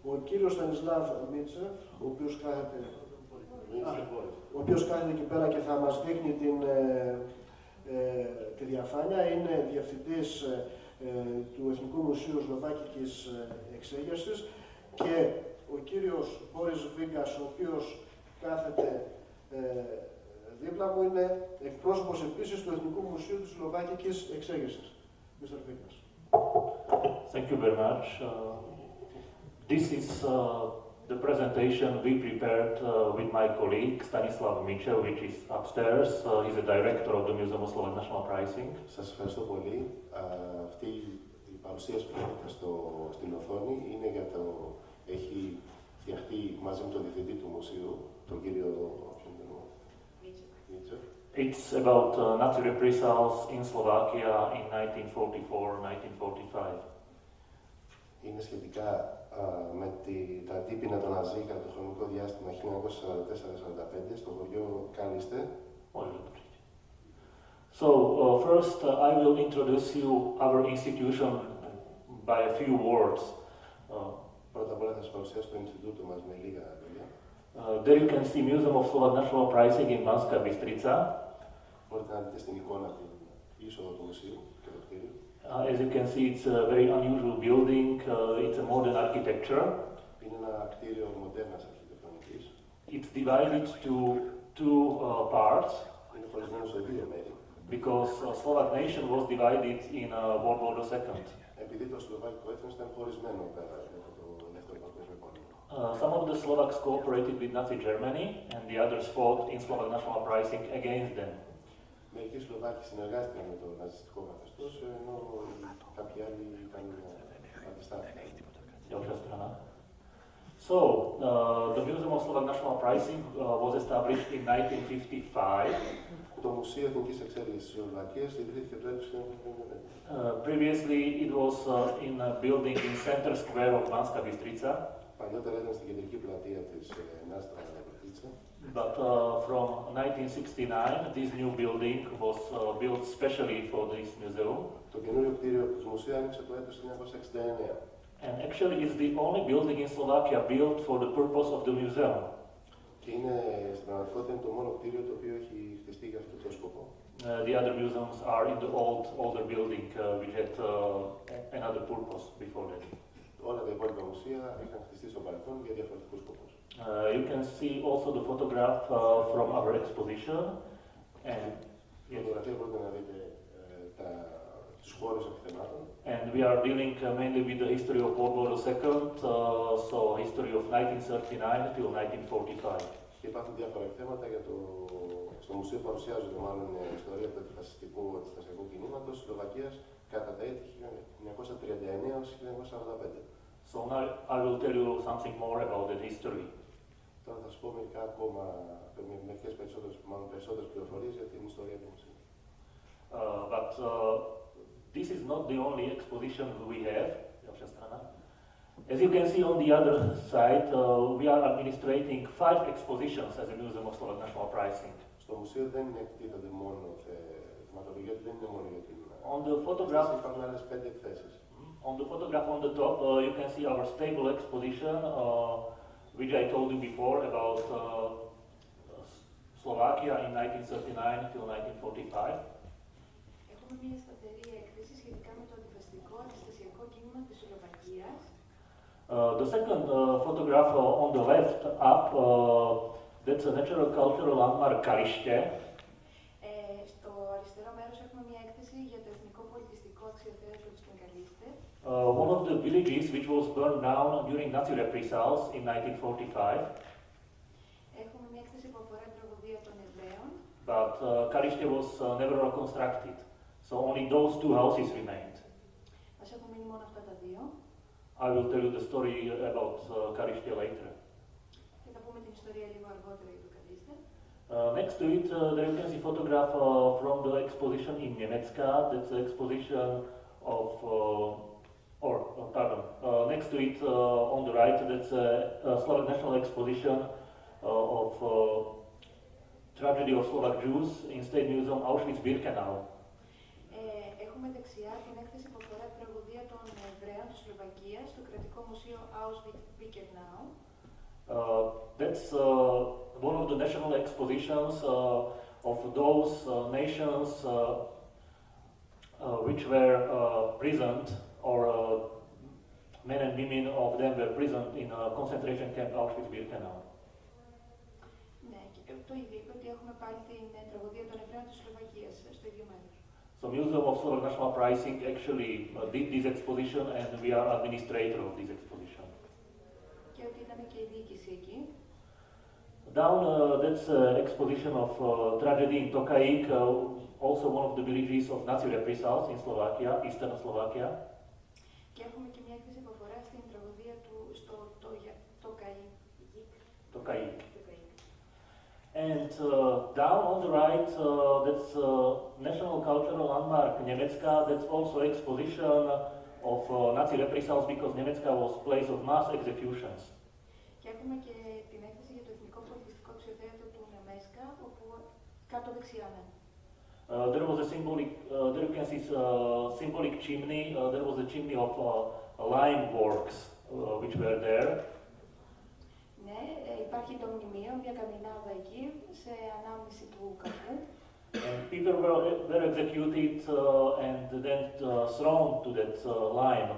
Ο κύριος Στανισλάβ Μίτσεφ, ο οποίος κάθεται εκεί πέρα και θα μας δείχνει τη διαφάνεια, είναι διευθυντής του Εθνικού Μουσείου Σλοβάκικης Εξέγερσης, και ο κύριος Boris Vigaš, ο οποίος κάθεται δίπλα μου, είναι εκπρόσωπος επίσης του Εθνικού Μουσείου της Σλοβάκικης Εξέγερσης. Mr. Vigaš. Thank you very much. This is the presentation we prepared with my colleague Stanislav Mičev, which is upstairs. He's the director of the Museum of Slovak National Uprising. Σας ευχαριστώ πολύ. Αυτή η παρουσίαση που έχετε στην οθόνη είναι έχει φτιαχτεί μαζί με τον διευθυντή του μουσείου, τον κύριο Μίτσεφ. It's about Nazi reprisals in Slovakia in 1944-1945. Είναι σχετικά με τα αντίπεινα των Ναζί κατά το χρονικό διάστημα 1944-1945 στο χωριό Kalilate. So first I will introduce you our institution by a few words. Πρώτα απ' όλα θα σας παρουσιάσω το Ινστιτούτο μας με λίγα λόγια. There you can see Museum of Slovak National Uprising in Banská Bystrica. Μπορείτε να δείτε στην εικόνα την είσοδο του μουσείου και το κτίριο. As you can see, it's a very unusual building. It's a modern architecture. Είναι ένα κτίριο μοντέρνας αρχιτεκτονικής. It's divided to two parts. Είναι χωρισμένο σε δύο μέρη. Because Slovak nation was divided in World War II. Επειδή το Σλοβακικό έθνος ήταν χωρισμένο πέρα από το Δεύτερο Παγκόσμιο Πόλεμο. Some of the Slovaks cooperated with Nazi Germany, and the others fought in Slovak National Uprising against them. Μερικοί Σλοβάκοι συνεργάστηκαν με το ναζιστικό καθεστώς, ενώ κάποιοι άλλοι ήταν αντιστάθμοι. So, the Museum of Slovak National Uprising was established in 1955. Το Μουσείο Εθνικής Εξέγερσης της Σλοβακίας ιδρύθηκε το 1955. Previously, it was in a building in Center Square of Banská Bystrica. Παλιότερα ήταν στην κεντρική πλατεία της Νάστα Bystrica. But from 1969, this new building was built specially for this museum. Το καινούριο κτίριο του μουσείου άνοιξε το έτος 1969. And actually, it's the only building in Slovakia built for the purpose of the museum. Και είναι στην πραγματικότητα το μόνο κτίριο το οποίο έχει χτιστεί για αυτό το σκοπό. The other museums are in the older building, which had another purpose before that. Όλα τα υπόλοιπα μουσεία είχαν χτιστεί στο παρελθόν για διαφορετικούς σκοπούς. You can see also the photograph from our exposition. And φωτογραφία μπορείτε να δείτε τους χώρους επιθεμάτων. And we are dealing mainly with the history of World War II, so history of 1939 till 1945. Και υπάρχουν διάφορα θέματα για στο μουσείο παρουσιάζονται μάλλον η ιστορία του αντιστασιακού κινήματος της Σλοβακίας κατά τα έτη 1939 έως 1945. So now I will tell you something more about that history. Τώρα θα σας πω μερικές περισσότερες πληροφορίες για την ιστορία του μουσείου. But this is not the only exposition we have. As you can see on the other side, we are administrating 5 expositions as a Museum of Slovak National Uprising. Στο μουσείο δεν εκτίθενται μόνο θεματολογία, δεν είναι μόνο για την... On the photograph, υπάρχουν άλλες 5 εκθέσεις. On the photograph on the top, you can see our stable exposition, which I told you before about Slovakia in 1939 till 1945. Έχουμε μια σταθερή έκθεση σχετικά με το αντιφασιστικό αντιστασιακό κίνημα της Σλοβακίας. The second photograph on the left up, that's a natural cultural landmark Kalilate. Στο αριστερό μέρος έχουμε μια έκθεση για το εθνικό πολιτιστικό αξιοθέατο στην Kalilate. One of the villages which was burned down during Nazi reprisals in 1945. Έχουμε μια έκθεση που αφορά την τραγωδία των Εβραίων. But Kalilate was never reconstructed, so only those 2 houses remained. Μας έχουν μείνει μόνο αυτά τα δύο. I will tell you the story about Kalilate later. Και θα πούμε την ιστορία λίγο αργότερα για το Kalilate. Next to it, there you can see photograph from the exposition in Nemecka. That's the exposition of, next to it on the right, that's a Slovak National Exposition of tragedy of Slovak Jews in State Museum Auschwitz-Birkenau. Έχουμε δεξιά την έκθεση που αφορά την τραγωδία των Εβραίων της Σλοβακίας στο κρατικό μουσείο Auschwitz-Birkenau. That's one of the national expositions of those nations which were prisoned, or men and women of them were prisoned in a concentration camp Auschwitz-Birkenau. Ναι, και το ίδιο είπε ότι έχουμε πάλι την τραγωδία των Εβραίων της Σλοβακίας στο ίδιο μέρος. So Museum of Slovak National Uprising actually did this exposition, and we are administrator of this exposition. Και ότι ήταν και η διοίκηση εκεί. Down, that's exposition of tragedy in Tokaik, also one of the villages of Nazi reprisals in Slovakia, eastern Slovakia. Και έχουμε και μια έκθεση που αφορά στην τραγωδία του στο Tokaik. And down on the right, that's National Cultural Landmark Nemecka. That's also exposition of Nazi reprisals, because Nemecka was place of mass executions. Και έχουμε και την έκθεση για το εθνικό πολιτιστικό αξιοθέατο του Νεμέσκα, όπου κάτω δεξιά. There was a symbolic, there you can see symbolic chimney. There was a chimney of lime works which were there. Ναι, υπάρχει το μνημείο, μια καμινάδα εκεί, σε ανάμνηση του καπού. And people were executed and then thrown to that lime.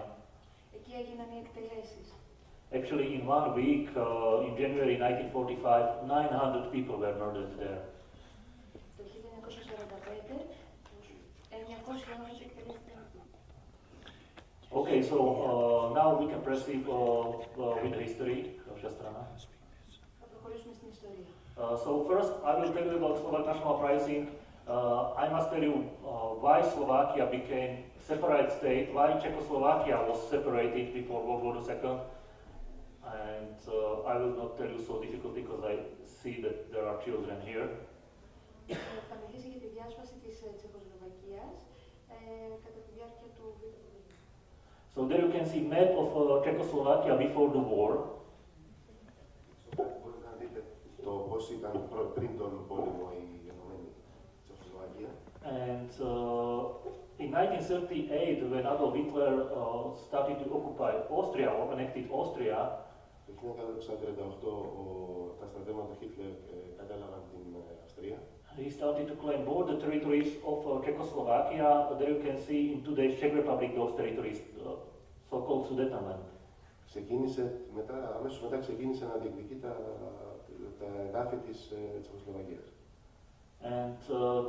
Εκεί έγιναν οι εκτελέσεις. Actually, in 1 week, in January 1945, 900 people were murdered there. Το 1945, 900 άνθρωποι εκτελέστηκαν. Okay, so now we can proceed with the history. Θα προχωρήσουμε στην ιστορία. So first, I will tell you about Slovak National Uprising. I must tell you why Slovakia became separate state, why Czechoslovakia was separated before World War II. And I will not tell you so difficult because I see that there are children here. Θα μιλήσει για τη διάσπαση της Τσεχοσλοβακίας κατά τη διάρκεια του Β' Πολέμου. So there you can see map of Czechoslovakia before the war. Μπορείτε να δείτε το πώς ήταν πριν τον πόλεμο η ενωμένη Τσεχοσλοβακία. And in 1938, when Adolf Hitler started to occupy Austria, or annexed Austria, Το 1938 τα στρατεύματα Χίτλερ κατέλαβαν την Αυστρία. he started to claim all the territories of Czechoslovakia. There you can see in today's Czech Republic those territories, so-called Sudetenland. Αμέσως μετά ξεκίνησε να διεκδικεί τα εδάφη της Τσεχοσλοβακίας. And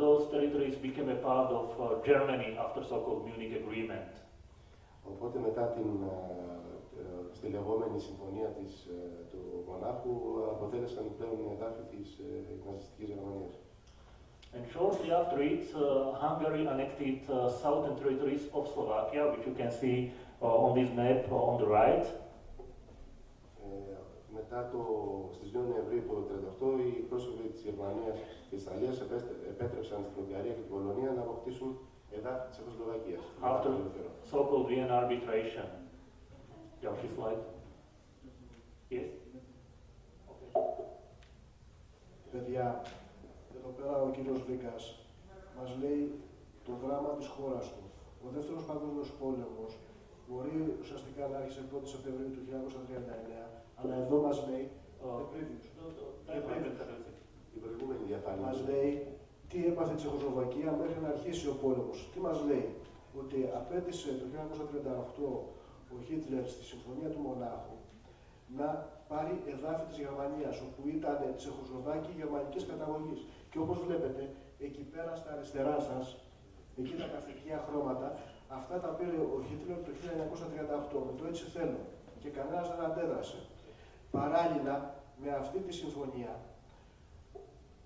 those territories became a part of Germany after so-called Munich Agreement. Οπότε μετά στη λεγόμενη συμφωνία του Μονάχου αποτέλεσαν πλέον οι εδάφη της ναζιστικής Γερμανίας. And shortly after it, Hungary annexed southern territories of Slovakia, which you can see on this map on the right. Μετά στις 2 Νοεμβρίου του 1938, οι πρόσωποι της Γερμανίας και της Ιταλίας επέτρεψαν στην Ουγγαρία και την Πολωνία να αποκτήσουν εδάφη της Τσεχοσλοβακίας. After so-called Vienna arbitration. Your slide. Yes. Okay. Παιδιά, εδώ πέρα ο κύριος Βίκας μας λέει το δράμα της χώρας του. Ο Δεύτερος Παγκόσμιος Πόλεμος μπορεί ουσιαστικά να άρχισε 1η Σεπτεμβρίου του 1939, αλλά εδώ μας λέει η προηγούμενη διαφάνεια. Μας λέει τι έπαθε η Τσεχοσλοβακία μέχρι να αρχίσει ο πόλεμος. Τι μας λέει? Ότι απέτησε το 1938 ο Χίτλερ στη Συμφωνία του Μονάχου να πάρει εδάφη της Γερμανίας, όπου ήταν Τσεχοσλοβάκοι γερμανικής καταγωγής. Και όπως βλέπετε, εκεί πέρα στα αριστερά σας, εκεί τα καφετιά χρώματα, αυτά τα πήρε ο Χίτλερ το 1938, με το έτσι θέλω. Και κανένας δεν αντέδρασε. Παράλληλα, με αυτή τη συμφωνία,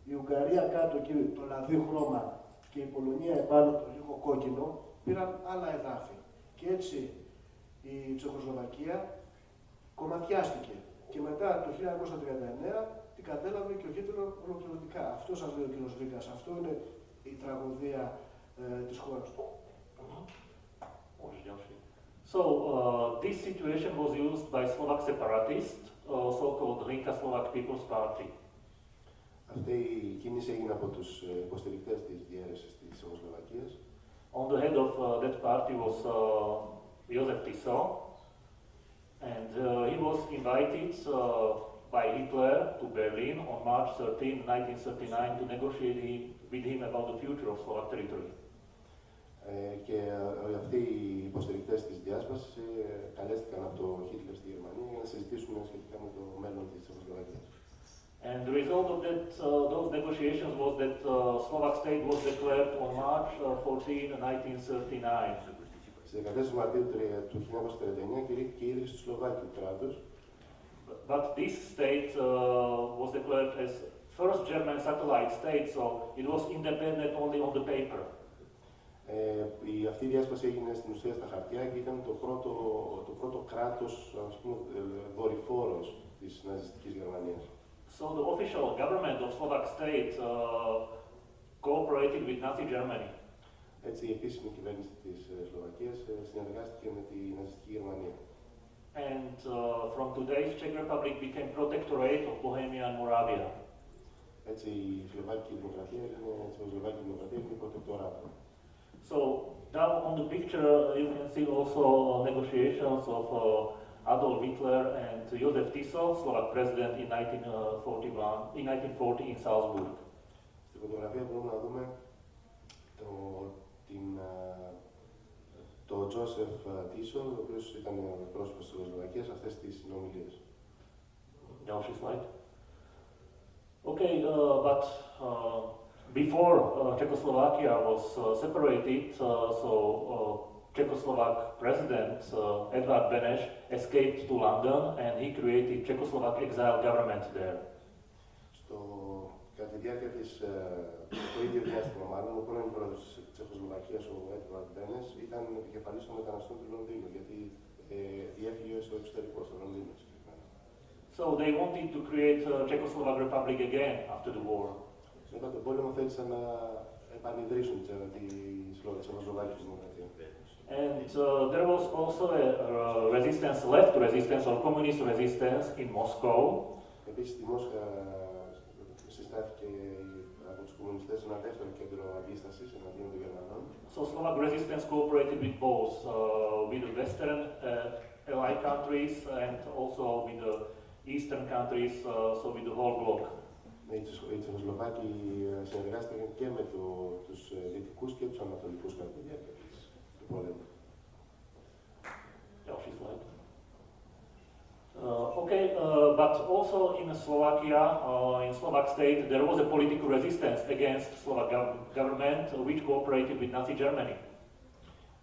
η Ουγγαρία κάτω εκεί, το λαδί χρώμα, και η Πολωνία επάνω το λίγο κόκκινο, πήραν άλλα εδάφη. Και έτσι η Τσεχοσλοβακία κομματιάστηκε. Και μετά το 1939 την κατέλαβε και ο Χίτλερ ολοκληρωτικά. Αυτό σας λέει ο κ. Βίκας. Αυτό είναι η τραγωδία της χώρας του. So this situation was used by Slovak separatists, so-called Hlinka Slovak People's Party. Αυτή η κίνηση έγινε από τους υποστηρικτές της διαίρεσης της Τσεχοσλοβακίας. On the head of that party was Josef Tiso, and he was invited by Hitler to Berlin on March 13, 1939 to negotiate with him about the future of Slovak territory. Και αυτοί οι υποστηρικτές της διάσπασης καλέστηκαν από το Χίτλερ στη Γερμανία για να συζητήσουν σχετικά με το μέλλον της Τσεχοσλοβακίας. And the result of those negotiations was that Slovak state was declared on March 14, 1939. Στις 14 Μαρτίου του 1939 κηρύχθηκε η ίδρυση του Σλοβάκιου κράτους. But this state was declared as first German satellite state, so it was independent only on the paper. Αυτή η διάσπαση έγινε στην ουσία στα χαρτιά και ήταν το πρώτο κράτος, ας πούμε, δορυφόρος της ναζιστικής Γερμανίας. So the official government of Slovak state cooperated with Nazi Germany. Έτσι η επίσημη κυβέρνηση της Σλοβακίας συνεργάστηκε με τη ναζιστική Γερμανία. And from today's Czech Republic became protectorate of Bohemia and Moravia. Έτσι η Σλοβακική Δημοκρατία είναι προτεκτοράτο. So down on the picture you can see also negotiations of Adolf Hitler and Josef Tiso, Slovak president in 1940 in Salzburg. Στη φωτογραφία μπορούμε να δούμε το Josef Tiso, ο οποίος ήταν πρόσωπος της Τσεχοσλοβακίας, αυτές τις συνομιλίες. Další slide. Okay, but before Czechoslovakia was separated, Czechoslovak president Edvard Beneš escaped to London and he created Czechoslovak exile government there. Κατά τη διάρκεια το ίδιο διάστημα, μάλλον, ο πρώην πρόεδρος της Τσεχοσλοβακίας, ο Edvard Beneš, ήταν επικεφαλής των μεταναστών του Λονδίνου, γιατί διέφυγε στο εξωτερικό, στο Λονδίνο. So they wanted to create a Czechoslovak republic again after the war. Μετά τον πόλεμο θέλησαν να επανειδρύσουν τη Τσεχοσλοβακική Δημοκρατία. And there was also a resistance, left resistance or communist resistance in Moscow. Επίσης στη Μόσχα συστάθηκε από τους κομμουνιστές ένα δεύτερο κέντρο αντίστασης εναντίον των Γερμανών. So Slovak resistance cooperated with both, with the Western allied countries and also with the Eastern countries, so with the whole bloc. Οι Τσεχοσλοβάκοι συνεργάστηκαν και με τους δυτικούς και τους ανατολικούς κατά τη διάρκεια του πόλεμου. Další slide. But also in Slovakia, in Slovak state, there was a political resistance against Slovak government which cooperated with Nazi Germany.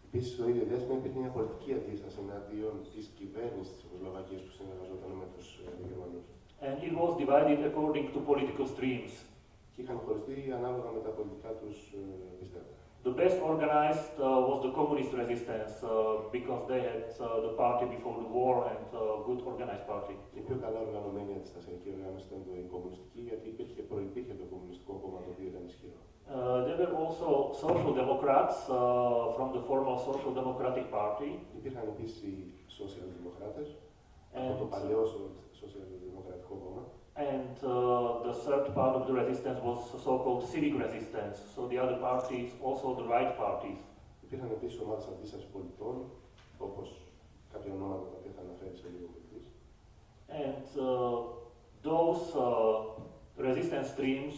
Επίσης, στο ίδιο διάστημα υπήρχε μια πολιτική αντίσταση εναντίον της κυβέρνησης της Τσεχοσλοβακίας που συνεργαζόταν με τους Γερμανούς. And it was divided according to political streams. Και είχαν χωριστεί ανάλογα με τα πολιτικά τους πιστεύω. The best organized was the communist resistance because they had the party before the war and good organized party. Η πιο καλά οργανωμένη αντιστασιακή οργάνωση ήταν η κομμουνιστική, γιατί προϋπήρχε το κομμουνιστικό κόμμα το οποίο ήταν ισχυρό. There were also social democrats from the former Social Democratic Party. Υπήρχαν επίσης οι σοσιαλδημοκράτες από το παλαιό σοσιαλδημοκρατικό κόμμα. And the third part of the resistance was so-called civic resistance. So the other parties, also the right parties. Υπήρχαν επίσης ομάδες αντίστασης πολιτών, όπως κάποια ονόματα τα οποία θα αναφέρει σε λίγο μετά. And those resistance streams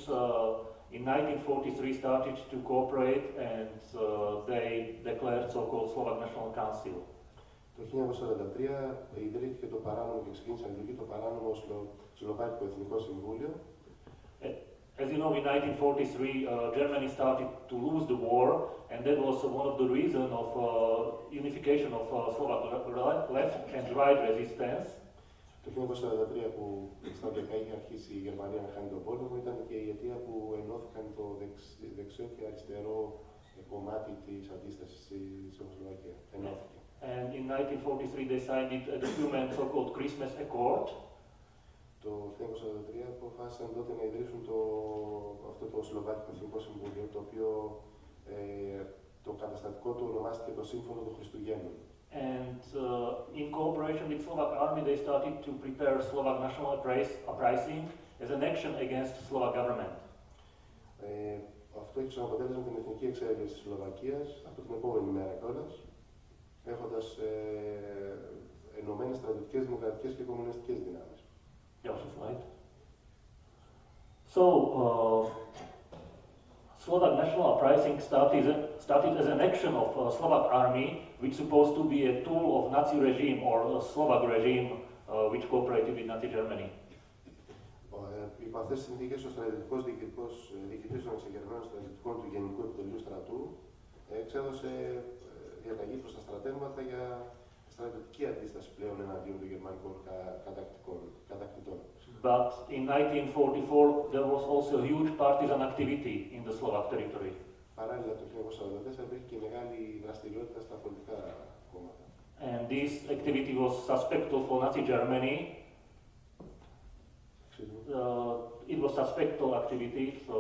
in 1943 started to cooperate and they declared so-called Slovak National Council. Το 1943 ιδρύθηκε το παράνομο και ξεκίνησε να λειτουργεί το παράνομο Σλοβάκικο Εθνικό Συμβούλιο. As you know, in 1943, Germany started to lose the war, and that was one of the reasons of unification of Slovak left and right resistance. Το 1943 που σταδιακά είχε αρχίσει η Γερμανία να χάνει τον πόλεμο ήταν και η αιτία που ενώθηκαν το δεξιό και αριστερό κομμάτι της αντίστασης στη Τσεχοσλοβακία. Ενώθηκε. And in 1943 they signed a document so-called Christmas Accord. Το 1943 αποφάσισαν τότε να ιδρύσουν αυτό το Σλοβάκικο Εθνικό Συμβούλιο, το οποίο το καταστατικό του ονομάστηκε το Σύμφωνο των Χριστουγέννων. And in cooperation with Slovak army they started to prepare Slovak national uprising as an action against Slovak government. Αυτό έχει σαν αποτέλεσμα την εθνική εξέγερση της Σλοβακίας από την επόμενη μέρα κιόλας. έχοντας ενωμένες στρατιωτικές, δημοκρατικές και κομμουνιστικές δυνάμεις. Right. So, Slovak national uprising started as an action of Slovak army, which supposed to be a tool of Nazi regime or Slovak regime, which cooperated with Nazi Germany. Υπό αυτές τις συνθήκες, ο στρατιωτικός διοικητής των εξεγερμένων στρατιωτικών του Γενικού Επιτελείου Στρατού εξέδωσε διαταγή προς τα στρατεύματα για στρατιωτική αντίσταση πλέον εναντίον των γερμανικών κατακτητών. But in 1944 there was also huge partisan activity in the Slovak territory. Παράλληλα, το 1944 υπήρχε και μεγάλη δραστηριότητα στα πολιτικά κόμματα. And this activity was suspected for Nazi Germany. It was suspected activity, so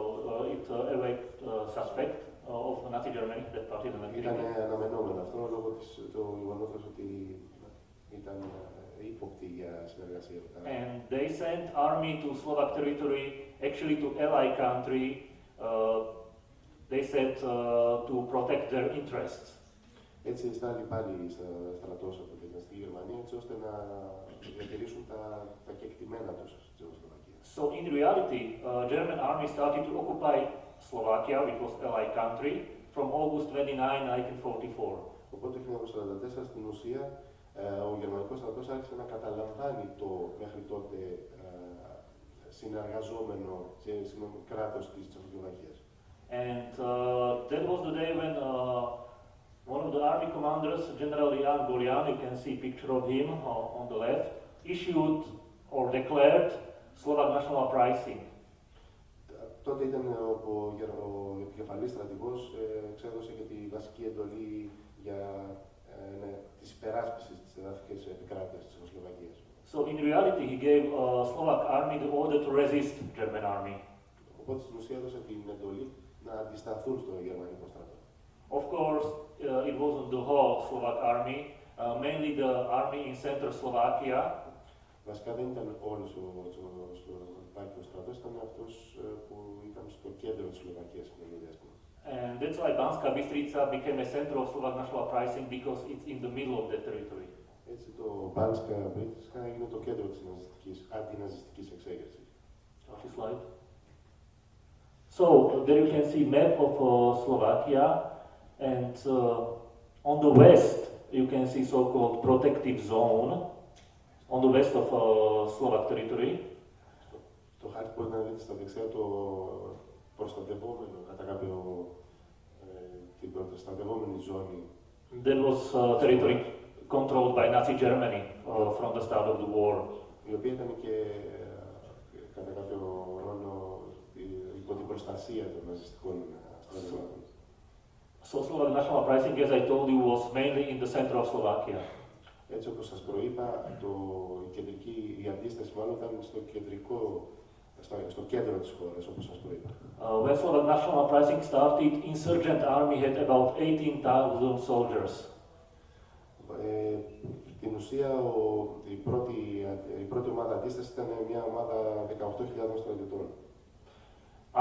it evoked suspect of Nazi Germany, that partisan activity. Ήταν αναμενόμενο αυτό λόγω του γεγονότος ότι ήταν ύποπτη για συνεργασία. And they sent army to Slovak territory, actually to ally country. They said to protect their interests. Έτσι στάλει πάλι στρατός από την Γερμανία, έτσι ώστε να διατηρήσουν τα κεκτημένα τους στη Τσεχοσλοβακία. So in reality, German army started to occupy Slovakia, which was ally country, from August 29, 1944. Οπότε το 1944 στην ουσία ο γερμανικός στρατός άρχισε να καταλαμβάνει το μέχρι τότε συνεργαζόμενο κράτος της Τσεχοσλοβακίας. And that was the day when one of the army commanders, General Jan Burian, you can see a picture of him on the left, issued or declared Slovak national uprising. Τότε ήταν ο επικεφαλής στρατηγός, εξέδωσε και τη βασική εντολή για της υπεράσπισης της εδαφικής επικράτειας της Τσεχοσλοβακίας. So in reality he gave Slovak army the order to resist German army. Οπότε στην ουσία έδωσε την εντολή να αντισταθούν στο γερμανικό στρατό. Of course, it wasn't the whole Slovak army, mainly the army in central Slovakia. Βασικά δεν ήταν όλος ο Σλοβακικός στρατός, ήταν αυτός που ήταν στο κέντρο της Σλοβακίας στην ίδια στιγμή. And that's why Banska Bystrica became a center of Slovak national uprising because it's in the middle of that territory. Έτσι το Banska Bystrica είναι το κέντρο της αντιναζιστικής εξέγερσης. Next slide. So there you can see map of Slovakia, and on the west you can see so-called protective zone on the west of Slovak territory. Το χάρτη μπορείτε να δείτε στα δεξιά το προστατευόμενο κατά κάποιο την προστατευόμενη ζώνη. That was territory controlled by Nazi Germany from the start of the war. Η οποία ήταν και κατά κάποιο ρόλο υπό την προστασία των ναζιστικών στρατευμάτων. So Slovak national uprising, as I told you, was mainly in the center of Slovakia. Έτσι όπως σας προείπα, η αντίσταση μάλλον ήταν στο κέντρο της χώρας, όπως σας προείπα. When Slovak national uprising started, insurgent army had about 18,000 soldiers. Στην ουσία, η πρώτη ομάδα αντίσταση ήταν μια ομάδα 18.000 στρατιωτών.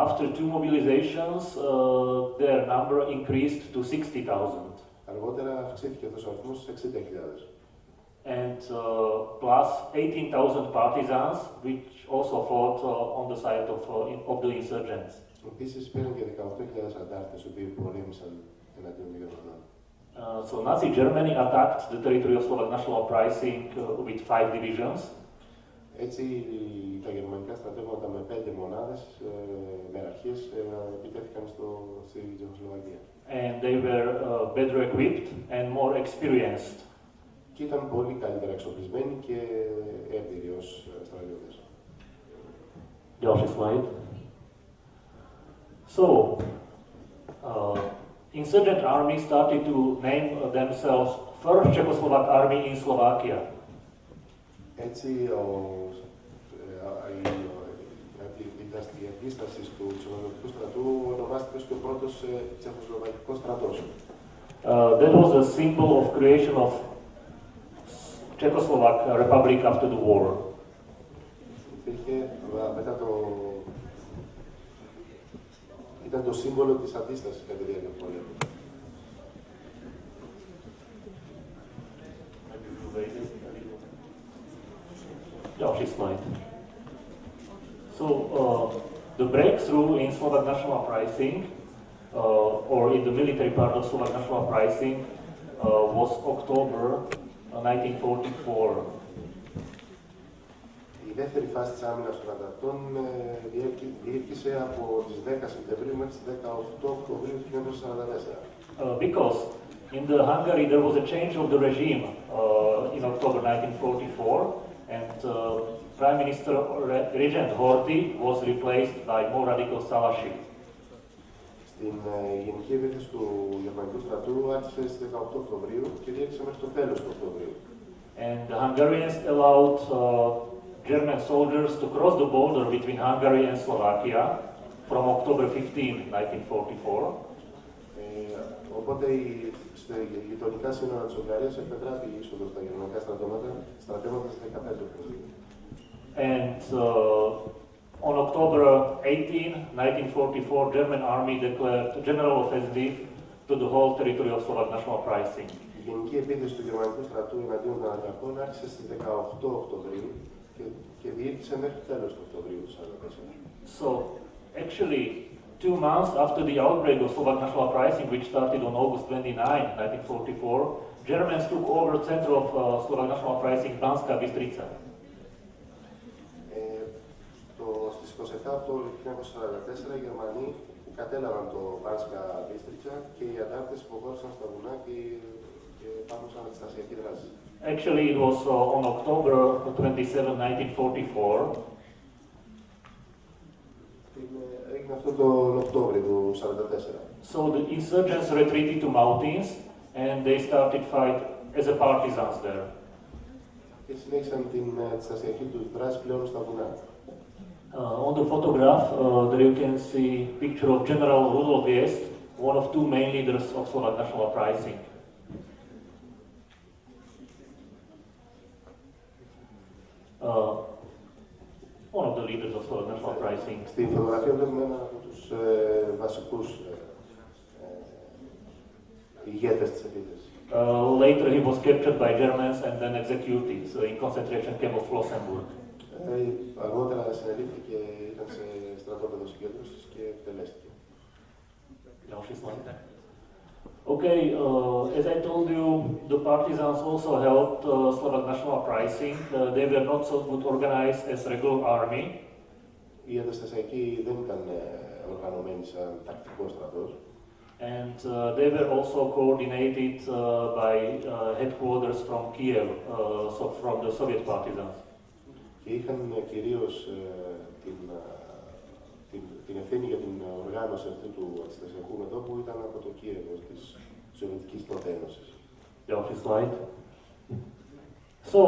After two mobilizations, their number increased to 60,000. Αργότερα αυξήθηκε αυτός ο αριθμός στις 60.000. And plus 18,000 partisans, which also fought on the side of the insurgents. Επίσης πήραν και 18.000 αντάρτες, οι οποίοι πολέμησαν εναντίον των Γερμανών. So Nazi Germany attacked the territory of Slovak national uprising with 5 divisions. Έτσι, τα γερμανικά στρατεύματα με 5 μονάδες, μεραρχίες, επιτέθηκαν στη Τσεχοσλοβακία. And they were better equipped and more experienced. Και ήταν πολύ καλύτερα εξοπλισμένοι και έμπειροι ως στρατιώτες. Next slide. So, insurgent army started to name themselves First Czechoslovak Army in Slovakia. Έτσι, η αντίσταση του Τσεχοσλοβακικού στρατού ονομάστηκε ως και ο πρώτος Τσεχοσλοβακικός στρατός. That was a symbol of creation of Czechoslovak Republic after the war. Ήταν το σύμβολο της αντίστασης κατά τη διάρκεια του πολέμου. Další slide. So the breakthrough in Slovak national uprising, or in the military part of Slovak national uprising, was October 1944. Η δεύτερη φάση της άμυνας των ανταρτών διήρκησε από τις 10 Σεπτεμβρίου μέχρι τις 18 Οκτωβρίου του 1944. Because in the Hungary there was a change of the regime in October 1944, and Prime Minister Regent Horthy was replaced by more radical Salashi. Στην γενική επίθεση του Γερμανικού στρατού άρχισε στις 18 Οκτωβρίου και διήρκησε μέχρι το τέλος του Οκτωβρίου. And the Hungarians allowed German soldiers to cross the border between Hungary and Slovakia from October 15, 1944. Οπότε στα γειτονικά σύνορα της Ουγγαρίας επετράπη η είσοδος στα γερμανικά στρατεύματα στις 15 Οκτωβρίου. And on October 18, 1944, German army declared general offensive to the whole territory of Slovak national uprising. Η γενική επίθεση του γερμανικού στρατού εναντίον των ανταρτών άρχισε στις 18 Οκτωβρίου και διήρκησε μέχρι το τέλος του Οκτωβρίου του 1944. So, actually, 2 months after the outbreak of Slovak national uprising, which started on August 29, 1944, Germans took over the center of Slovak national uprising, Banská Bystrica. Στις 27 Οκτώβριου του 1944 οι Γερμανοί κατέλαβαν το Banská Bystrica και οι αντάρτες υποχώρησαν στα βουνά και πάγωσαν αντιστασιακή δράση. Actually, it was on October 27, 1944. Έγινε αυτό τον Οκτώβριο του 1944. So the insurgents retreated to mountains and they started fight as a partisans there. Και συνέχισαν την αντιστασιακή τους δράση πλέον στα βουνά. On the photograph, there you can see picture of General Rudolf Jest, one of 2 main leaders of Slovak national uprising. One of the leaders of Slovak national uprising. Στη φωτογραφία βλέπουμε έναν από τους βασικούς ηγέτες της επίθεσης. Later he was captured by Germans and then executed in concentration camp of Flossenburg. Αργότερα συνελήφθηκε, ήταν σε στρατόπεδο συγκέντρωσης και εκτελέστηκε. Okay, as I told you, the partisans also helped Slovak national uprising. They were not so good organized as regular army. Οι αντιστασιακοί δεν ήταν οργανωμένοι σαν τακτικό στρατός. And they were also coordinated by headquarters from Kiev, so from the Soviet partisans. Και είχαν κυρίως την ευθύνη για την οργάνωση αυτού του αντιστασιακού μετώπου ήταν από το Κίεβο της Σοβιετικής τότε Ένωσης. Next slide. So,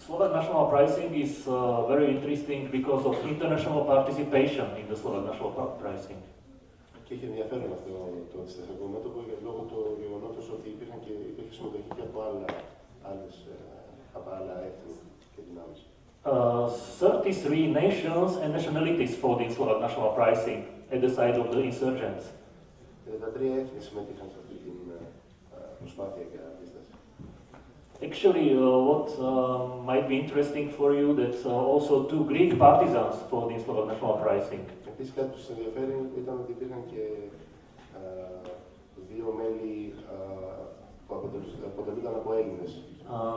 Slovak national uprising is very interesting because of international participation in the Slovak national uprising. Και είχε ενδιαφέρον αυτό το αντιστασιακό μέτωπο λόγω του γεγονότος ότι υπήρχε συμμετοχή και από άλλα έθνη και δυνάμεις. 33 nations and nationalities fought in Slovak national uprising at the side of the insurgents. 33 έθνη συμμετείχαν σε αυτή την προσπάθεια για αντίσταση. Actually, what might be interesting for you that also 2 Greek partisans fought in Slovak national uprising. Επίσης κάτι που σας ενδιαφέρει ήταν ότι υπήρχαν και 2 μέλη που αποτελούνταν από Έλληνες.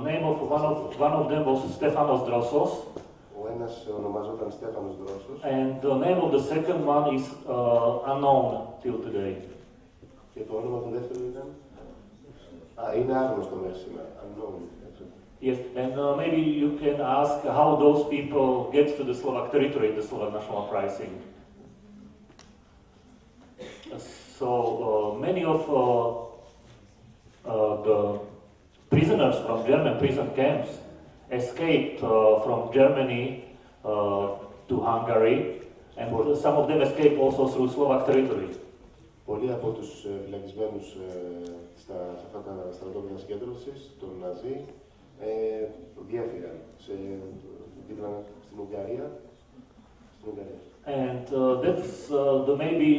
Name of one of them was Stefanos Drossos. Ο ένας ονομαζόταν Στέφανος Δρόσος. And the name of the second one is unknown till today. Και το όνομα του δεύτερου ήταν... είναι άγνωστο μέχρι σήμερα. Unknown. Yes, and maybe you can ask how those people get to the Slovak territory, the Slovak national uprising. So many of the prisoners from German prison camps escaped from Germany to Hungary, and some of them escaped also through Slovak territory. Πολλοί από τους φυλακισμένους σε αυτά τα στρατόπεδα συγκέντρωσης, των Ναζί, διέφυγαν στην Ουγγαρία. And that's maybe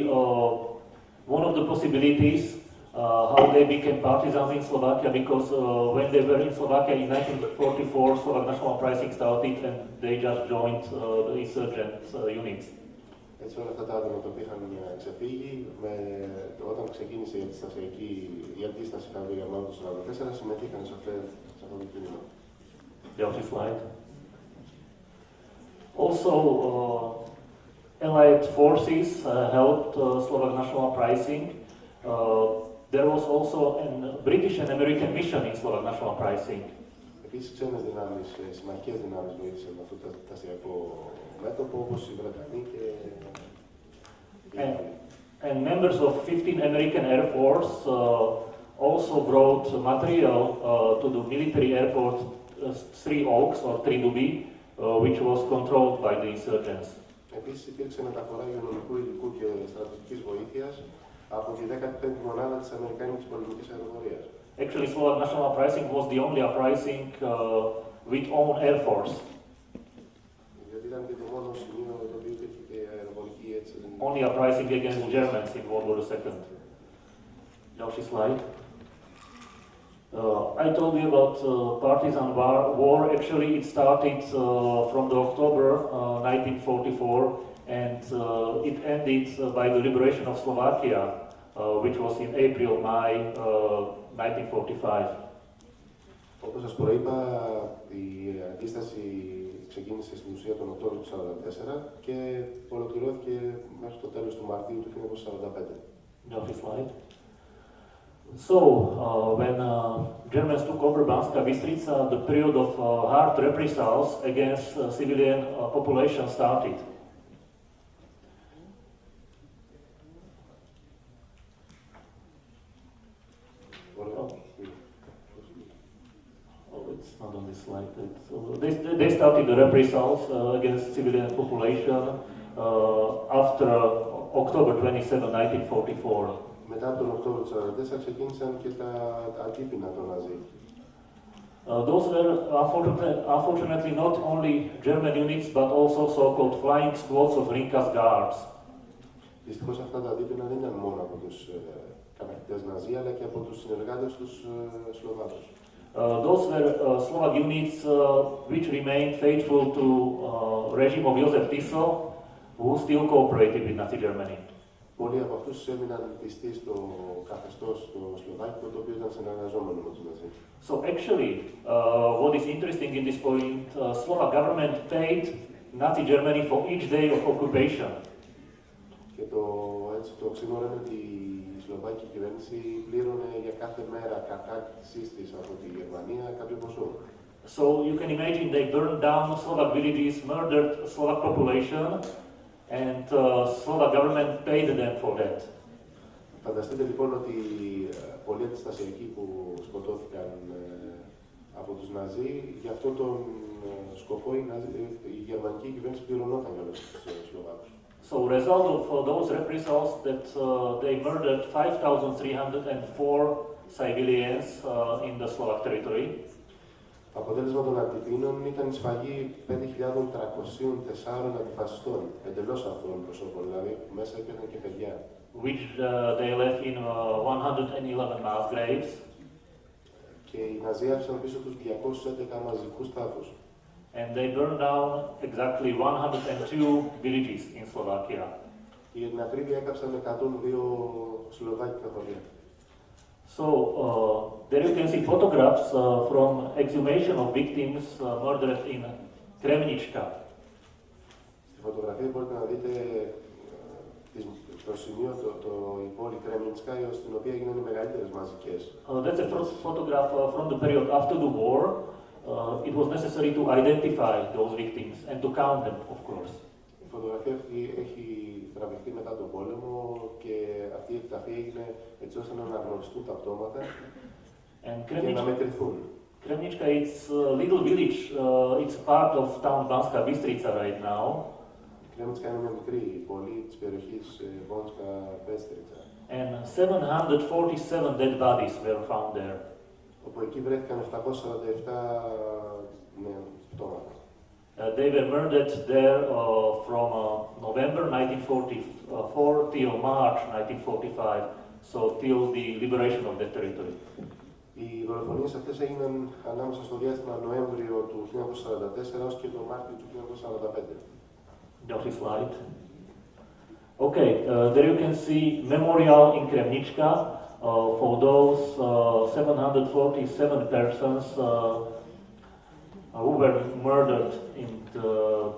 one of the possibilities how they became partisans in Slovakia, because when they were in Slovakia in 1944, Slovak National Uprising started and they just joined the insurgent units. Έτσι όλα αυτά τα άτομα τα οποία είχαν ξεφύγει, όταν ξεκίνησε η αντίσταση κατά του Γερμανού του 1944, συμμετείχαν σε αυτό το κίνημα. The slide. Also, Allied forces helped Slovak National Uprising. There was also a British and American mission in Slovak National Uprising. Επίσης, ξένες δυνάμεις, συμμαχικές δυνάμεις βοήθησαν με αυτό το ταστιακό μέτωπο, όπως οι Βρετανοί και And members of 15th American Air Force also brought material to the military airport 3 Oaks or 3 Duby, which was controlled by the insurgents. Επίσης, υπήρξε μεταφορά υγειονομικού υλικού και στρατιωτικής βοήθειας από τη 15η μονάδα της Αμερικάνικης πολεμικής αεροπορίας. Actually, Slovak National Uprising was the only uprising with own air force. Γιατί ήταν και το μόνο σημείο το οποίο υπήρχε και αεροπορική έτσι. Only uprising against Germans in World War II. Další slide. I told you about partisan war. Actually, it started from the October 1944 and it ended by the liberation of Slovakia, which was in April-May 1945. Όπως σας προείπα, η αντίσταση ξεκίνησε στην ουσία τον Οκτώβριο του 1944 και ολοκληρώθηκε μέχρι το τέλος του Μαρτίου του 1945. Další slide. So, when Germans took over Banská Bystrica, the period of hard reprisals against civilian population started. It's not on this slide. They started the reprisals against civilian population after October 27, 1944. Μετά από τον Οκτώβριο του 1944 ξεκίνησαν και τα αντίπεινα των Ναζί. Those were unfortunately not only German units but also so-called flying squads of Rinkas guards. Δυστυχώς αυτά τα αντίπεινα δεν ήταν μόνο από τους κατακτητές Ναζί, αλλά και από τους συνεργάτες τους Σλοβάκους. Those were Slovak units which remained faithful to regime of Josef Tiso, who still cooperated with Nazi Germany. Πολλοί από αυτούς έμειναν πιστοί στο καθεστώς το Σλοβάκικο, το οποίο ήταν συνεργαζόμενο με τους Ναζί. So actually, what is interesting in this point, Slovak government paid Nazi Germany for each day of occupation. Και έτσι το ξύμορα ότι η Σλοβάκικη κυβέρνηση πλήρωνε για κάθε μέρα κατάκτησής της από τη Γερμανία κάποιο ποσό. So you can imagine they burned down Slovak villages, murdered Slovak population, and Slovak government paid them for that. Φανταστείτε λοιπόν ότι πολλοί αντιστασιακοί που σκοτώθηκαν από τους Ναζί, για αυτόν τον σκοπό η γερμανική κυβέρνηση πληρωνόταν για όλους τους Σλοβάκους. So result of those reprisals that they murdered 5,304 civilians in the Slovak territory. Το αποτέλεσμα των αντιπίνων ήταν η σφαγή 5.304 αντιφασιστών, εντελώς αυτών προσώπων, δηλαδή μέσα υπήρχαν και παιδιά. Which they left in 111 mass graves. Και οι Ναζί άφησαν πίσω τους 211 μαζικούς τάφους. And they burned down exactly 102 villages in Slovakia. Για την ακρίβεια έκαψαν 102 σλοβάκικα χωριά. So there you can see photographs from exhumation of victims murdered in Kremnička. Στη φωτογραφία μπορείτε να δείτε το σημείο, η πόλη Κρέμνιτσκα, στην οποία έγιναν οι μεγαλύτερες μαζικές. That's a photograph from the period after the war. It was necessary to identify those victims and to count them, of course. Η φωτογραφία αυτή έχει τραβηχθεί μετά τον πόλεμο και αυτή η εκταφή έγινε έτσι ώστε να αναγνωριστούν τα πτώματα και να μετρηθούν. Kremnička is a little village. It's part of town Banská Bystrica right now. Κρέμνιτσκα είναι μια μικρή πόλη της περιοχής Banská Bystrica. And 747 dead bodies were found there. Όπου εκεί βρέθηκαν 747 πτώματα. They were murdered there from November 1944 till March 1945. so till the liberation of that territory. Οι δολοφονίες αυτές έγιναν ανάμεσα στο διάστημα Νοέμβριο του 1944 έως και το Μάρτιο του 1945. Další slide. Okay, there you can see memorial in Kremnička for those 747 persons who were murdered in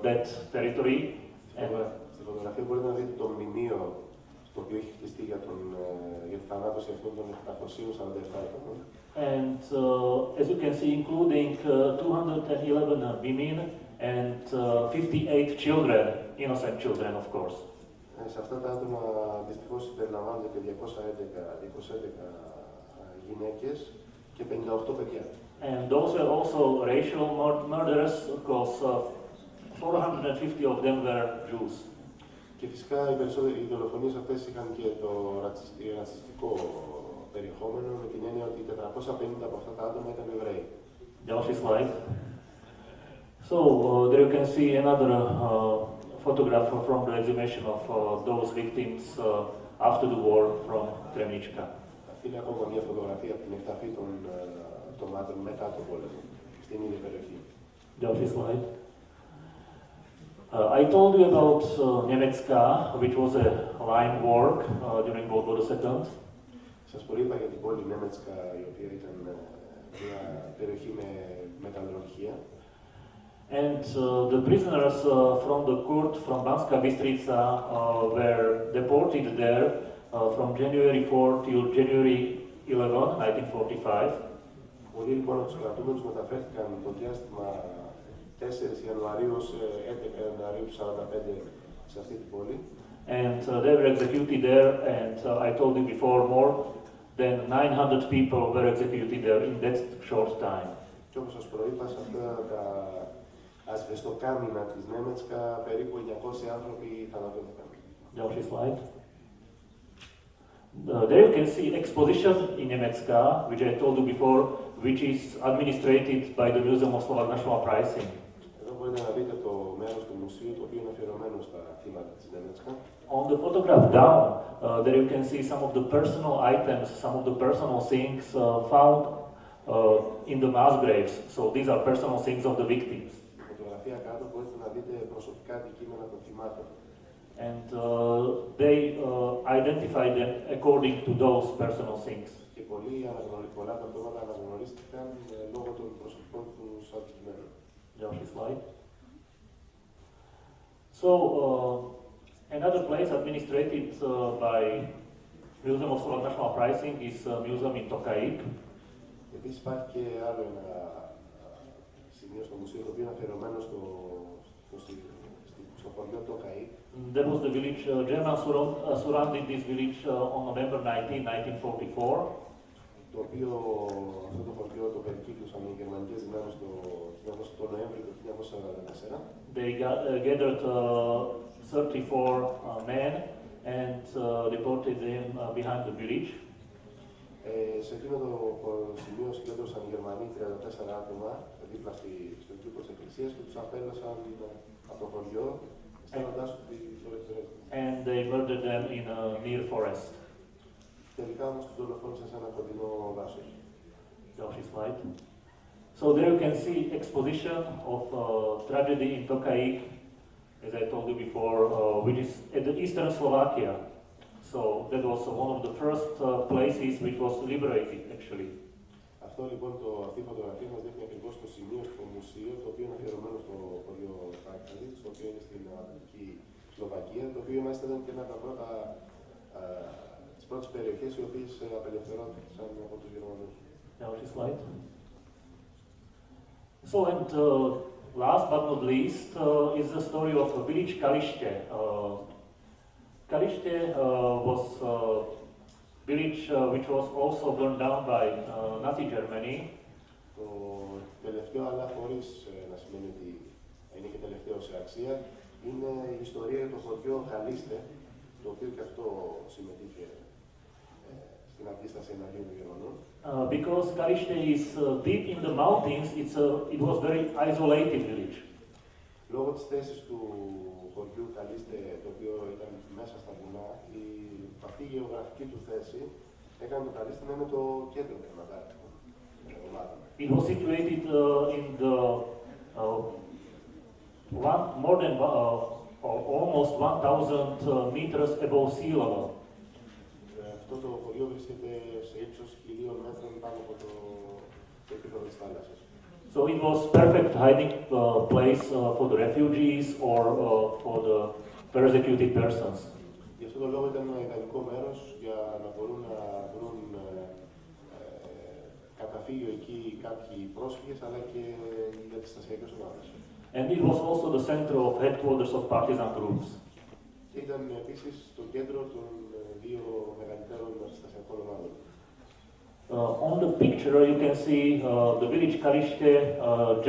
that territory. Στη φωτογραφία μπορείτε να δείτε το μνημείο το οποίο έχει χτιστεί για τη θανάτωση αυτών των 747 ατόμων. And as you can see, including 211 women and 58 children, innocent children, of course. Σε αυτά τα άτομα δυστυχώς συμπεριλαμβάνονται και 211 γυναίκες και 58 παιδιά. And those were also racial murders, because 450 of them were Jews. Και φυσικά οι δολοφονίες αυτές είχαν και το ρατσιστικό περιεχόμενο, με την έννοια ότι 450 από αυτά τα άτομα ήταν Εβραίοι. Další slide. So there you can see another photograph from the exhumation of those victims after the war from Kremnička. Αυτή είναι ακόμα μια φωτογραφία από την εκταφή των ατομάτων μετά τον πόλεμο, στην ίδια περιοχή. Další slide. I told you about Německa, which was a line work during World War II. Σας προείπα για την πόλη Νέμετσκα, η οποία ήταν μια περιοχή με μεταλλουργία. And the prisoners from the court from Banska Bystrica were deported there from January 4 till January 11, 1945. Πολλοί λοιπόν από τους κρατούμενους μεταφέρθηκαν το διάστημα 4 Ιανουαρίου ως 11 Ιανουαρίου του 1945 σε αυτή την πόλη. And they were executed there, and I told you before, more than 900 people were executed there in that short time. Και όπως σας προείπα, σε αυτά τα ασβεστοκάμινα της Νέμετσκα, περίπου 900 άνθρωποι θανατώθηκαν. Další slide. There you can see exposition in Německa, which I told you before, which is administrated by the Museum of Slovak National Uprising. Εδώ μπορείτε να δείτε το μέρος του μουσείου, το οποίο είναι αφιερωμένο στα θύματα της Νέμετσκα. On the photograph down, there you can see some of the personal items, some of the personal things found in the mass graves. So these are personal things of the victims. Στη φωτογραφία κάτω μπορείτε να δείτε προσωπικά αντικείμενα των θυμάτων. And they identify them according to those personal things. Και πολλά τα ατόματα αναγνωρίστηκαν λόγω των προσωπικών τους αντικειμένων. Další slide. So another place administrated by Museum of Slovak National Uprising is Museum in Tokaji. Επίσης υπάρχει και άλλο ένα σημείο στο μουσείο, το οποίο είναι αφιερωμένο στο χωριό Tokaji. That was the village, Germans surrounded this village on November 19, 1944. Το οποίο αυτό το χωριό το περικύκλωσαν οι γερμανικές δυνάμεις το Νοέμβριο του 1944. They gathered 34 men and deported them behind the village. Σε εκείνο το σημείο συγκέντρωσαν οι Γερμανοί 34 άτομα δίπλα στον κήπο της εκκλησίας και τους απέλασαν από το χωριό, στέλνοντάς τους τη δολοφονία. And they murdered them in a near forest. Τελικά όμως τους δολοφόνησαν σε ένα κοντινό δάσος. Další slide. So there you can see exposition of tragedy in Tokaji, as I told you before, which is at the eastern Slovakia. So that was one of the first places which was liberated, actually. Αυτό λοιπόν αυτή η φωτογραφία μας δείχνει ακριβώς το σημείο στο μουσείο, το οποίο είναι αφιερωμένο στο χωριό Kalilate, το οποίο είναι στην Ανατολική Σλοβακία, το οποίο μάλιστα ήταν και ένα από τα πρώτα τις πρώτες περιοχές οι οποίες απελευθερώθηκαν από τους Γερμανούς. Další slide. So and last but not least is the story of village Kalilate. Kalilate was a village which was also burned down by Nazi Germany. Το τελευταίο, αλλά χωρίς να σημαίνει ότι είναι και τελευταίο σε αξία, είναι η ιστορία για το χωριό Kalilate, το οποίο και αυτό συμμετείχε στην αντίσταση εναντίον των Γερμανών. Because Kalilate is deep in the mountains, it was very isolated village. Λόγω της θέσης του χωριού Καλίστε, το οποίο ήταν μέσα στα βουνά, αυτή η γεωγραφική του θέση έκανε το Καλίστε να είναι το κέντρο των Ανατάρκτικων ομάδων. It was situated in the more than almost 1,000 meters above sea level. Αυτό το χωριό βρίσκεται σε ύψος 1.000 μέτρων πάνω από το επίπεδο της θάλασσας. So it was perfect hiding place for the refugees or for the persecuted persons. Γι' αυτό το λόγο ήταν ένα ιδανικό μέρος για να μπορούν να βρουν καταφύγιο εκεί κάποιοι πρόσφυγες, αλλά και για τις αστυνομικές ομάδες. And it was also the center of headquarters of partisan groups. Ήταν επίσης το κέντρο των δύο μεγαλύτερων αστυνομικών ομάδων. On the picture you can see the village Kalilate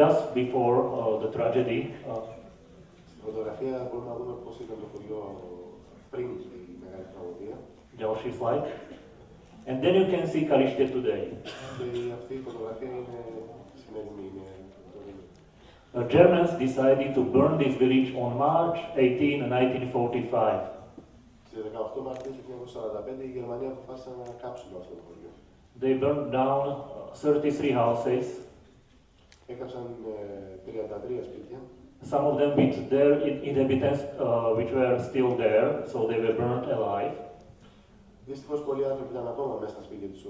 just before the tragedy. Στη φωτογραφία μπορούμε να δούμε πώς ήταν το χωριό πριν τη μεγάλη τραγωδία. Další slide. And then you can see Kalilate today. Και αυτή η φωτογραφία είναι σημερινή. Germans decided to burn this village on March 18, 1945. Στις 18 Μαρτίου του 1945 οι Γερμανοί αποφάσισαν να κάψουν αυτό το χωριό. They burned down 33 houses. Έκαψαν 33 σπίτια. Some of them with their inhabitants which were still there, so they were burnt alive. Δυστυχώς πολλοί άνθρωποι ήταν ακόμα μέσα στα σπίτια τους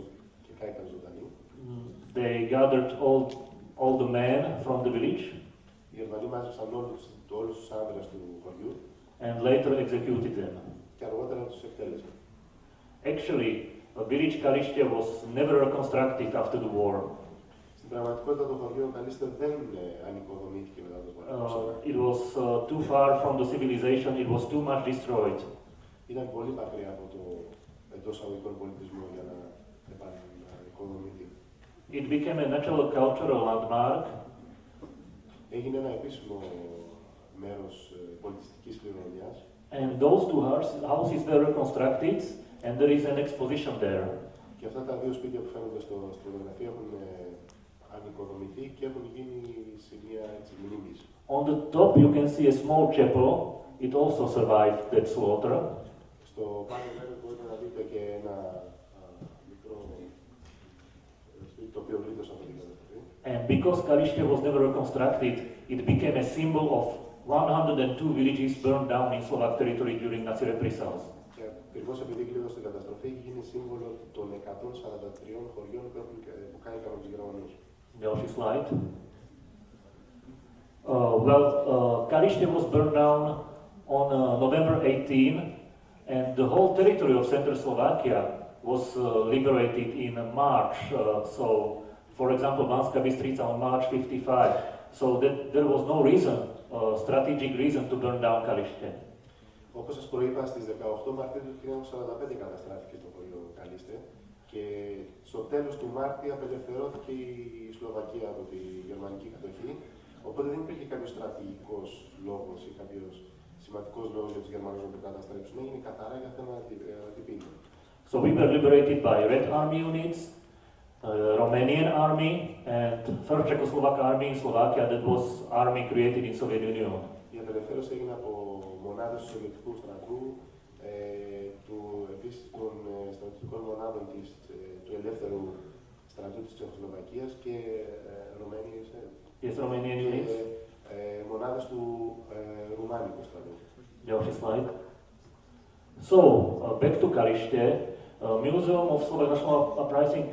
και κάηκαν ζωντανοί. They gathered all the men from the village. Οι Γερμανοί μάζεψαν όλους τους άνδρες του χωριού And later executed them. και αργότερα τους εκτέλεσαν. Actually, the village Kalilate was never reconstructed after the war. Στην πραγματικότητα το χωριό Καλίστε δεν ανοικοδομήθηκε μετά το πόλεμο. It was too far from the civilization, it was too much destroyed. Ήταν πολύ μακριά από το εντός αγωγικών πολιτισμό για να επανοικοδομηθεί. It became a natural cultural landmark. Έγινε ένα επίσημο μέρος πολιτιστικής κληρονομιάς. And those two houses were reconstructed, and there is an exposition there. Και αυτά τα δύο σπίτια που φαίνονται στη φωτογραφία έχουν ανοικοδομηθεί και έχουν γίνει σημεία μνήμης. On the top you can see a small chapel. It also survived that slaughter. Στο πάνω μέρος μπορείτε να δείτε και ένα μικρό σπίτι το οποίο γλίτωσε από την καταστροφή. And because Kalilate was never reconstructed, it became a symbol of 102 villages burned down in Slovak territory during Nazi reprisals. Και ακριβώς επειδή γλίτωσε την καταστροφή, έχει γίνει σύμβολο των 143 χωριών που κάηκαν από τους Γερμανούς. Další slide. Kalilate was burned down on November 18, and the whole territory of central Slovakia was liberated in March. So, for example, Banská Bystrica on March 55. So that there was no reason, strategic reason to burn down Kalilate. Όπως σας προείπα, στις 18 Μαρτίου του 1945 καταστράφηκε το χωριό Καλίστε και στο τέλος του Μάρτη απελευθερώθηκε η Σλοβακία από τη γερμανική κατοχή, οπότε δεν υπήρχε κάποιος στρατηγικός λόγος ή κάποιος σημαντικός λόγος για τους Γερμανούς να το καταστρέψουν. Έγινε καθαρά για θέμα τυπίνου. So we were liberated by Red Army units, Romanian army, and First Czechoslovak army in Slovakia. That was army created in Soviet Union. Η απελευθέρωση έγινε από μονάδες του Σοβιετικού στρατού, επίσης των στρατιωτικών μονάδων του ελεύθερου στρατού της Τσεχοσλοβακίας και Romanian units. Μονάδες του Ρουμάνικου στρατού. Další slide. So, back to Kalilate. Museum of Slovak National Uprising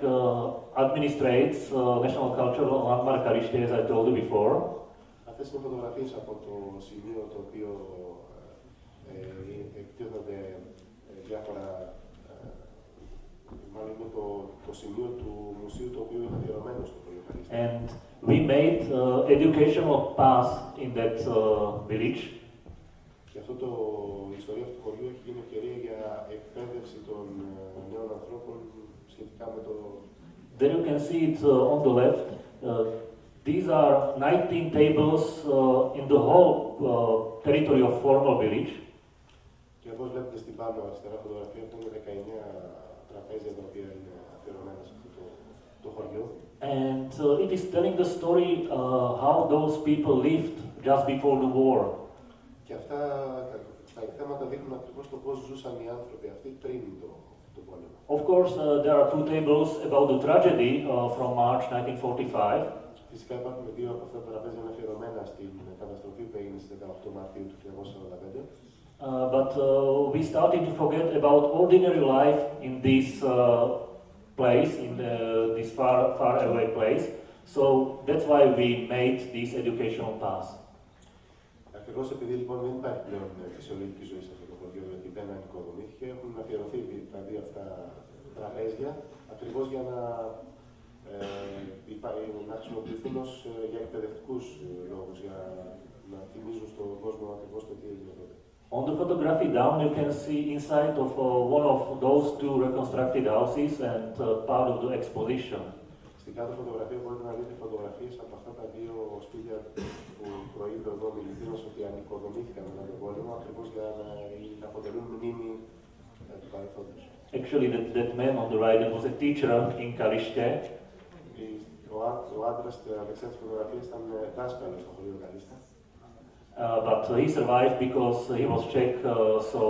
administrates national cultural landmark Kalilate, as I told you before. Αυτές είναι φωτογραφίες από το σημείο το οποίο εκτίθενται διάφορα, μάλλον είναι το σημείο του μουσείου το οποίο είναι αφιερωμένο στο χωριό Καλίστε. And we made educational path in that village. Και η ιστορία αυτού του χωριού έχει γίνει ευκαιρία για εκπαίδευση των νέων ανθρώπων σχετικά με το... There you can see it on the left. These are 19 tables in the whole territory of former village. Και όπως βλέπετε στην πάνω αριστερά φωτογραφία που είναι 19 τραπέζια τα οποία είναι αφιερωμένα σε αυτό το χωριό. And it is telling the story how those people lived just before the war. Και Και αυτά τα θέματα δείχνουν ακριβώς το πώς ζούσαν οι άνθρωποι αυτοί πριν το πόλεμο. Of course, there are two tables about the tragedy from March 1945. Φυσικά υπάρχουν δύο από αυτά τα τραπέζια αφιερωμένα στην καταστροφή που έγινε στις 18 Μαρτίου του 1945. But we started to forget about ordinary life in this place, in this far away place. So that's why we made this educational pass. Ακριβώς επειδή λοιπόν δεν υπάρχει πλέον φυσιολογική ζωή σε αυτό το χωριό, γιατί δεν ανοικοδομήθηκε, έχουν αφιερωθεί τα δύο αυτά τραπέζια, ακριβώς για να χρησιμοποιηθούν για εκπαιδευτικούς λόγους, για να θυμίζουν στον κόσμο ακριβώς το τι έγινε τότε. On the photography down, you can see inside of one of those two reconstructed houses and part of the exposition. Στην κάτω φωτογραφία μπορείτε να δείτε φωτογραφίες από αυτά τα δύο σπίτια που προείπε εδώ ο μιλητής μας ότι ανοικοδομήθηκαν μετά τον πόλεμο, ακριβώς για να αποτελούν μνήμη του παρελθόντος. Actually, that man on the right was a teacher in Kalilate. Ο άντρας δεξιά της φωτογραφίας ήταν δάσκαλος στο χωριό Καλίστα. But he survived because he was Czech, so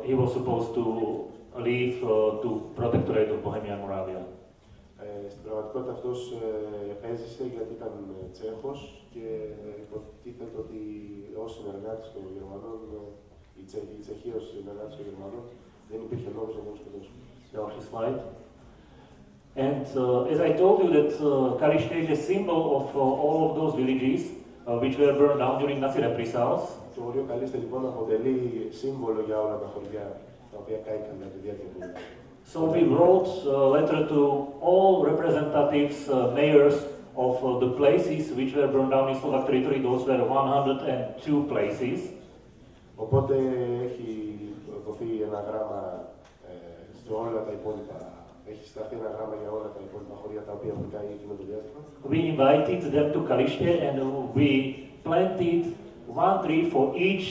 he was supposed to leave to Protectorate of Bohemia and Moravia. Στην πραγματικότητα αυτός έζησε γιατί ήταν Τσέχος και υποτίθεται ότι ως συνεργάτης των Γερμανών, η Τσεχία ως συνεργάτης των Γερμανών, δεν υπήρχε λόγος να τον σκοτώσουν. And as I told you that Kalilate is a symbol of all of those villages which were burned down during Nazi reprisals. Το χωριό Καλίστε λοιπόν αποτελεί σύμβολο για όλα τα χωριά τα οποία κάηκαν κατά τη διάρκεια του. So we wrote a letter to all representatives, mayors of the places which were burned down in Slovak territory. Those were 102 places. Οπότε έχει δοθεί ένα γράμμα σε όλα τα υπόλοιπα. Έχει σταθεί ένα γράμμα για όλα τα υπόλοιπα χωριά τα οποία έχουν κάνει εκείνο το διάστημα. We invited them to Kalilate and we planted one tree for each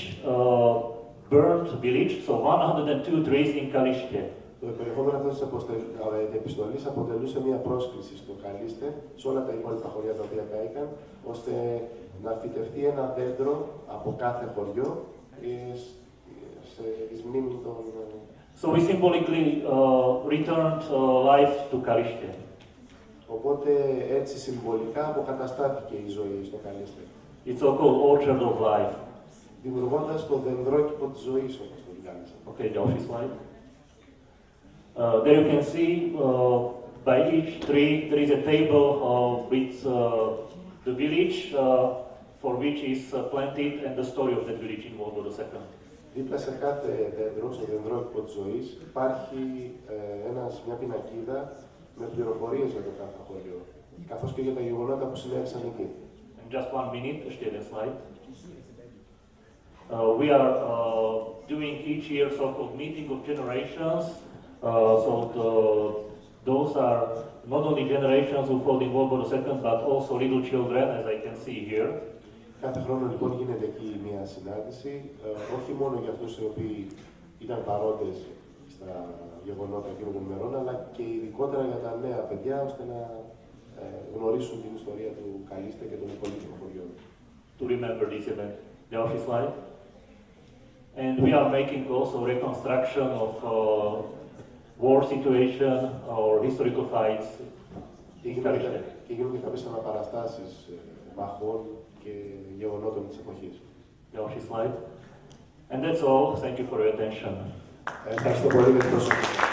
burned village, so 102 trees in Kalilate. Το περιεχόμενο αυτής της επιστολής αποτελούσε μια πρόσκληση στο Καλίστε, σε όλα τα υπόλοιπα χωριά τα οποία κάηκαν, ώστε να φυτευτεί ένα δέντρο από κάθε χωριό εις μνήμη των... So we symbolically returned life to Kalilate. Οπότε έτσι συμβολικά αποκαταστάθηκε η ζωή στο Καλίστε. It's so called orchard of life. Δημιουργώντας το δεντρόκηπο της ζωής, όπως το λεγάνε. Okay, the office slide. There you can see by each tree there is a table with the village for which is planted and the story of that village in World War II. Δίπλα σε κάθε δέντρο, στο δεντρόκηπο της ζωής, υπάρχει μια πινακίδα με πληροφορίες για το κάθε χωριό, καθώς και για τα γεγονότα που συνέβησαν εκεί. In just 1 minute, the slide. We are doing each year so-called meeting of generations. Those are not only generations who fought in World War II, but also little children, as I can see here. Κάθε χρόνο λοιπόν γίνεται εκεί μια συνάντηση, όχι μόνο για αυτούς οι οποίοι ήταν παρόντες στα γεγονότα εκείνων των ημερών, αλλά και ειδικότερα για τα νέα παιδιά, ώστε να γνωρίσουν την ιστορία του Καλίστε και των υπολείπων χωριών. To remember this event. The office slide. And we are making also reconstruction of war situation or historical fights. Και γίνονται κάποιες αναπαραστάσεις μαχών και γεγονότων της εποχής. The office slide. And that's all. Thank you for your attention. Ευχαριστώ πολύ για την προσοχή.